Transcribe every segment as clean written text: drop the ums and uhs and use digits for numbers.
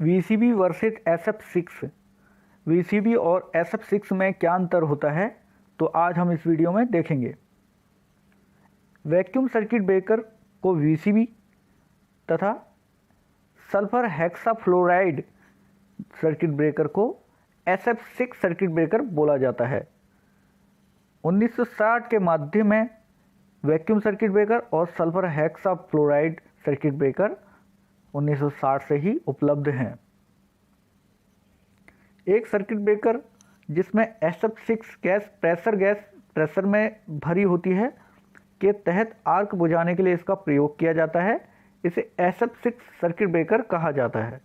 VCB versus SF6। VCB और SF6 में क्या अंतर होता है, तो आज हम इस वीडियो में देखेंगे। वैक्यूम सर्किट ब्रेकर को वीसीबी तथा सल्फर हेक्साफ्लोराइड सर्किट ब्रेकर को SF6 सर्किट ब्रेकर बोला जाता है। 1960 के मध्य में वैक्यूम सर्किट ब्रेकर और सल्फर हेक्साफ्लोराइड सर्किट ब्रेकर 1960 से ही उपलब्ध हैं। एक सर्किट ब्रेकर जिसमें SF6 गैस प्रेशर में भरी होती है के तहत आर्क बुझाने के लिए इसका प्रयोग किया जाता है। इसे SF6 सर्किट ब्रेकर कहा जाता है।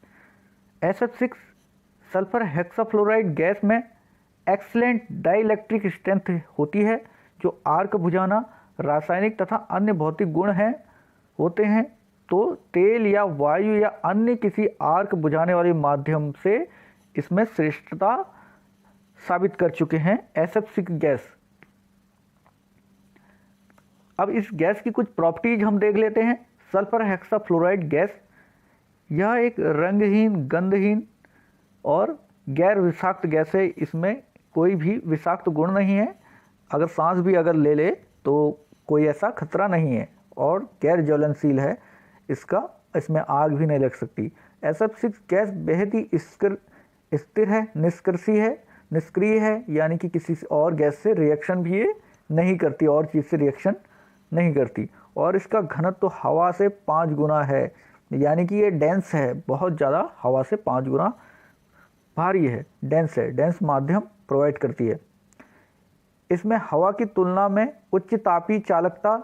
SF6 सल्फर हेक्साफ्लोराइड गैस में एक्सीलेंट डाइलेक्ट्रिक स्ट्रेंथ होती है, जो आर्क बुझाना रासायनिक तथा अन्य भौतिक गुण होते हैं, तो तेल या वायु या अन्य किसी आर्क बुझाने वाले माध्यम से इसमें श्रेष्ठता साबित कर चुके हैं SF6 गैस। अब इस गैस की कुछ प्रॉपर्टीज हम देख लेते हैं। सल्फर हेक्साफ्लोराइड गैस यह एक रंगहीन, गंधहीन और गैर विषाक्त गैस है। इसमें कोई भी विषाक्त गुण नहीं है। अगर सांस भी ले ले तो कोई ऐसा खतरा नहीं है और गैर ज्वलनशील है। इसमें आग भी नहीं लग सकती। SF6 गैस बेहद ही स्थिर है, निष्क्रिय है, यानी कि किसी और गैस से रिएक्शन भी ये नहीं करती, और चीज़ से रिएक्शन नहीं करती। और इसका घनत्व तो हवा से 5 गुना है, यानी कि ये डेंस है, बहुत ज़्यादा हवा से 5 गुना भारी है, डेंस माध्यम प्रोवाइड करती है। इसमें हवा की तुलना में उच्च तापीय चालकता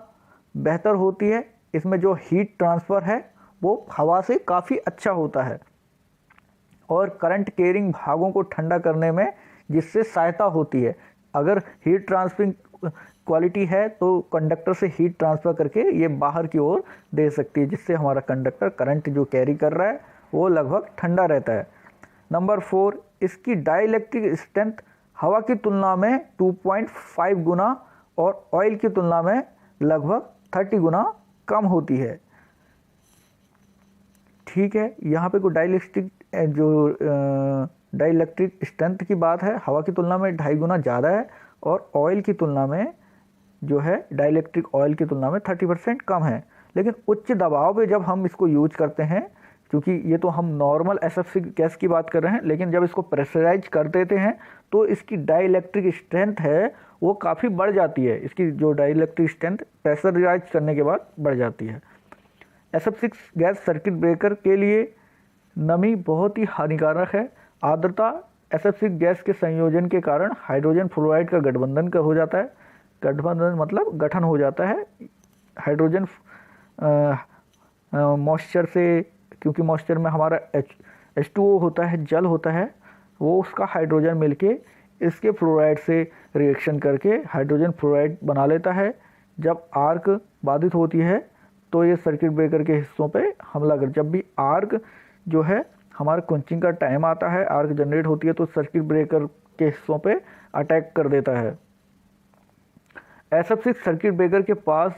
बेहतर होती है। इसमें जो हीट ट्रांसफ़र है वो हवा से काफ़ी अच्छा होता है और करंट कैरिंग भागों को ठंडा करने में जिससे सहायता होती है। अगर हीट ट्रांसफरिंग क्वालिटी है तो कंडक्टर से हीट ट्रांसफ़र करके ये बाहर की ओर दे सकती है, जिससे हमारा कंडक्टर करंट जो कैरी कर रहा है वो लगभग ठंडा रहता है। नंबर 4, इसकी डाइलेक्ट्रिक स्ट्रेंथ हवा की तुलना में 2.5 गुना और ऑयल की तुलना में लगभग 30 गुना कम होती है। ठीक है, यहाँ पे कोई डाइलेक्ट्रिक स्ट्रेंथ की बात है, हवा की तुलना में 2.5 गुना ज़्यादा है और ऑयल की तुलना में जो है डाइलेक्ट्रिक ऑयल की तुलना में 30% कम है। लेकिन उच्च दबाव पे जब हम इसको यूज करते हैं, क्योंकि ये तो हम नॉर्मल SF6 गैस की बात कर रहे हैं, लेकिन जब इसको प्रेशराइज कर देते हैं तो इसकी डाइलेक्ट्रिक स्ट्रेंथ है वो काफ़ी बढ़ जाती है। इसकी जो डाइलेक्ट्रिक स्ट्रेंथ प्रेशराइज करने के बाद बढ़ जाती है। SF6 गैस सर्किट ब्रेकर के लिए नमी बहुत ही हानिकारक है। आर्द्रता SF6 गैस के संयोजन के कारण हाइड्रोजन फ्लोराइड का गठबंधन हो जाता है। गठबंधन मतलब गठन हो जाता है हाइड्रोजन मॉइस्चर से, क्योंकि मॉइस्चर में हमारा H2O होता है, जल होता है, वो उसका हाइड्रोजन मिलके इसके फ्लोराइड से रिएक्शन करके हाइड्रोजन फ्लोराइड बना लेता है। जब आर्क बाधित होती है तो ये सर्किट ब्रेकर के हिस्सों पे हमला कर, जब भी आर्क जो है हमारा क्वंचिंग का टाइम आता है, आर्क जनरेट होती है, तो सर्किट ब्रेकर के हिस्सों पे अटैक कर देता है। SF6 सर्किट ब्रेकर के पास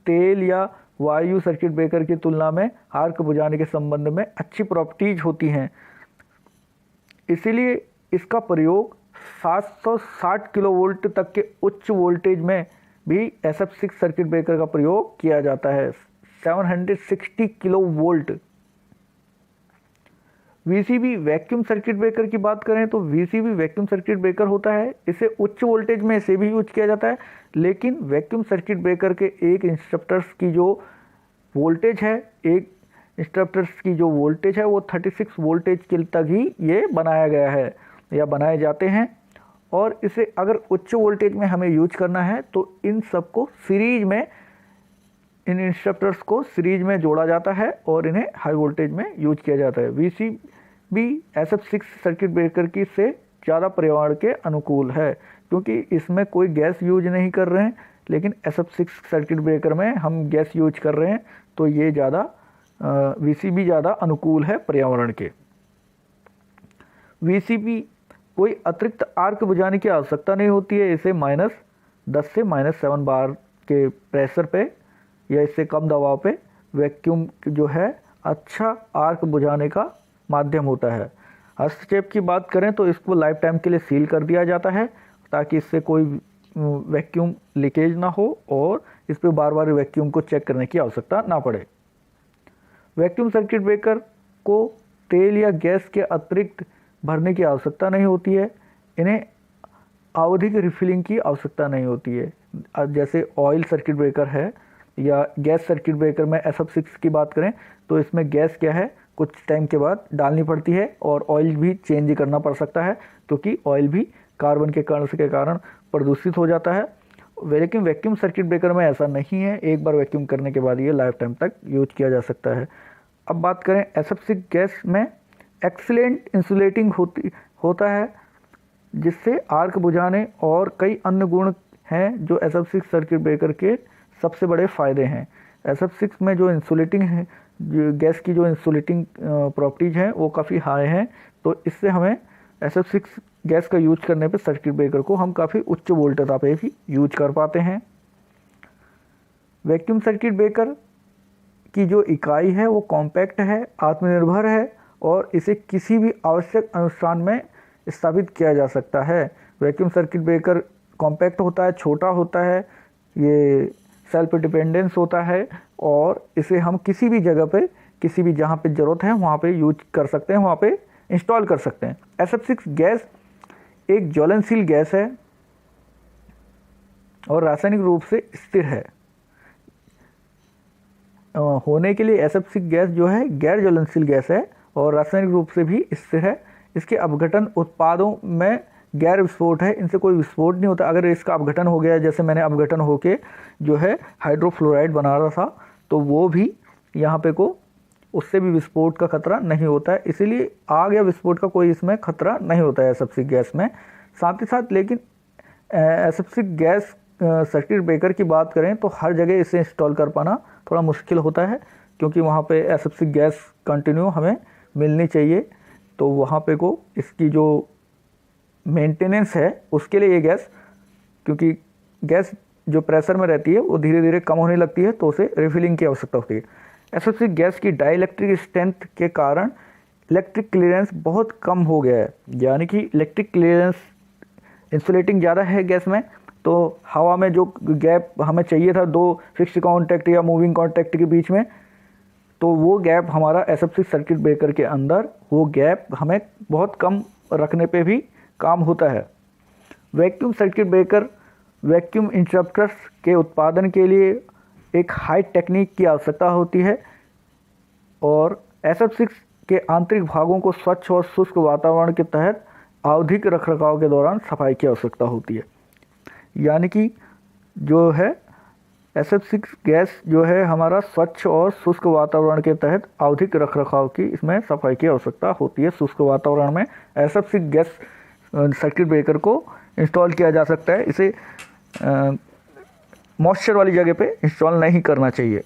तेल या वायु सर्किट ब्रेकर की तुलना में आर्क बुझाने के संबंध में अच्छी प्रॉपर्टीज होती हैं। इसीलिए इसका प्रयोग 760 किलोवोल्ट तक के उच्च वोल्टेज में भी SF6 सर्किट ब्रेकर का प्रयोग किया जाता है। 760 kilovolt. VCB vacuum circuit breaker की बात करें तो VCB वैक्यूम सर्किट ब्रेकर होता है। इसे उच्च वोल्टेज में इसे भी यूज किया जाता है, लेकिन वैक्यूम सर्किट ब्रेकर के एक इंस्ट्रप्टर्स की जो वोल्टेज है वो 36 वोल्टेज के तक ही ये बनाया गया है या बनाए जाते हैं। और इसे अगर उच्च वोल्टेज में हमें यूज करना है तो इन इंस्ट्रप्टर्स को सीरीज में जोड़ा जाता है और इन्हें हाई वोल्टेज में यूज किया जाता है। VCB SF6 सर्किट ब्रेकर की से ज़्यादा पर्यावरण के अनुकूल है, क्योंकि इसमें कोई गैस यूज नहीं कर रहे हैं, लेकिन SF6 सर्किट ब्रेकर में हम गैस यूज कर रहे हैं, तो ये VCB ज़्यादा अनुकूल है पर्यावरण के। VCB कोई अतिरिक्त आर्क बुझाने की आवश्यकता नहीं होती है। इसे -10 से -7 बार के प्रेशर पे या इससे कम दबाव पे वैक्यूम जो है अच्छा आर्क बुझाने का माध्यम होता है। हस्तक्षेप की बात करें तो इसको लाइफ टाइम के लिए सील कर दिया जाता है ताकि इससे कोई वैक्यूम लीकेज ना हो और इस पर बार बार वैक्यूम को चेक करने की आवश्यकता ना पड़े। वैक्यूम सर्किट ब्रेकर को तेल या गैस के अतिरिक्त भरने की आवश्यकता नहीं होती है। इन्हें आवधिक रिफिलिंग की आवश्यकता नहीं होती है। जैसे ऑयल सर्किट ब्रेकर है या गैस सर्किट ब्रेकर में SF6 की बात करें तो इसमें गैस क्या है कुछ टाइम के बाद डालनी पड़ती है और ऑयल भी चेंज करना पड़ सकता है क्योंकि ऑयल भी कार्बन के कण के कारण प्रदूषित हो जाता है। लेकिन वैक्यूम सर्किट ब्रेकर में ऐसा नहीं है, एक बार वैक्यूम करने के बाद ये लाइफ टाइम तक यूज किया जा सकता है। अब बात करें SF6 गैस में एक्सीलेंट इंसुलेटिंग होता है जिससे आर्क बुझाने और कई अन्य गुण हैं जो SF6 सर्किट ब्रेकर के सबसे बड़े फ़ायदे हैं। SF6 में जो इंसुलेटिंग है गैस की जो इंसुलेटिंग प्रॉपर्टीज़ हैं वो काफ़ी हाई हैं, तो इससे हमें SF6 गैस का यूज करने पे सर्किट ब्रेकर को हम काफ़ी उच्च वोल्टता पे भी यूज कर पाते हैं। वैक्यूम सर्किट ब्रेकर की जो इकाई है वो कॉम्पैक्ट है, आत्मनिर्भर है और इसे किसी भी आवश्यक अनुष्ठान में स्थापित किया जा सकता है। वैक्यूम सर्किट ब्रेकर कॉम्पैक्ट होता है, छोटा होता है, ये सेल्फ डिपेंडेंस होता है और इसे हम किसी भी जगह पे किसी भी जहाँ पे ज़रूरत है वहाँ पे यूज कर सकते हैं, वहाँ पे इंस्टॉल कर सकते हैं। SF6 गैस एक ज्वलनशील गैस है और रासायनिक रूप से स्थिर है। होने के लिए SF6 गैस जो है गैर ज्वलनशील गैस है और रासायनिक रूप से भी स्थिर है। इसके अपघटन उत्पादों में गैर विस्फोट है, इनसे कोई विस्फोट नहीं होता। अगर इसका अपघटन हो गया, जैसे मैंने अपघटन होके जो है हाइड्रोफ्लोराइड बना रहा था, तो वो भी यहाँ पे को उससे भी विस्फोट का खतरा नहीं होता है। इसीलिए आग या विस्फोट का कोई इसमें खतरा नहीं होता है SF6 गैस में। साथ ही साथ लेकिन SF6 गैस सर्किट ब्रेकर की बात करें तो हर जगह इसे इंस्टॉल कर पाना थोड़ा मुश्किल होता है क्योंकि वहाँ पे SF6 गैस कंटिन्यू हमें मिलनी चाहिए, तो वहाँ पे को इसकी जो मेंटेनेंस है उसके लिए ये गैस, क्योंकि गैस जो प्रेशर में रहती है वो धीरे धीरे कम होने लगती है तो उसे रिफिलिंग की आवश्यकता होती है। SF6 गैस की डाइलेक्ट्रिक स्ट्रेंथ के कारण इलेक्ट्रिक क्लियरेंस बहुत कम हो गया है, यानी कि इलेक्ट्रिक क्लियरेंस इंसुलेटिंग ज़्यादा है गैस में, तो हवा में जो गैप हमें चाहिए था दो फिक्स्ड कॉन्टैक्ट या मूविंग कॉन्टैक्ट के बीच में, तो वो गैप हमारा SF6 सर्किट ब्रेकर के अंदर वो गैप हमें बहुत कम रखने पे भी काम होता है। वैक्यूम सर्किट ब्रेकर वैक्यूम इंटरप्टर्स के उत्पादन के लिए एक हाई टेक्निक की आवश्यकता होती है और SF6 के आंतरिक भागों को स्वच्छ और शुष्क वातावरण के तहत आवधिक रखरखाव के दौरान सफाई की आवश्यकता होती है। यानी कि जो है SF6 गैस जो है हमारा स्वच्छ और शुष्क वातावरण के तहत आवधिक रखरखाव की इसमें सफाई की आवश्यकता होती है। शुष्क वातावरण में SF6 गैस सर्किट ब्रेकर को इंस्टॉल किया जा सकता है, इसे मॉइस्चर वाली जगह पे इंस्टॉल नहीं करना चाहिए।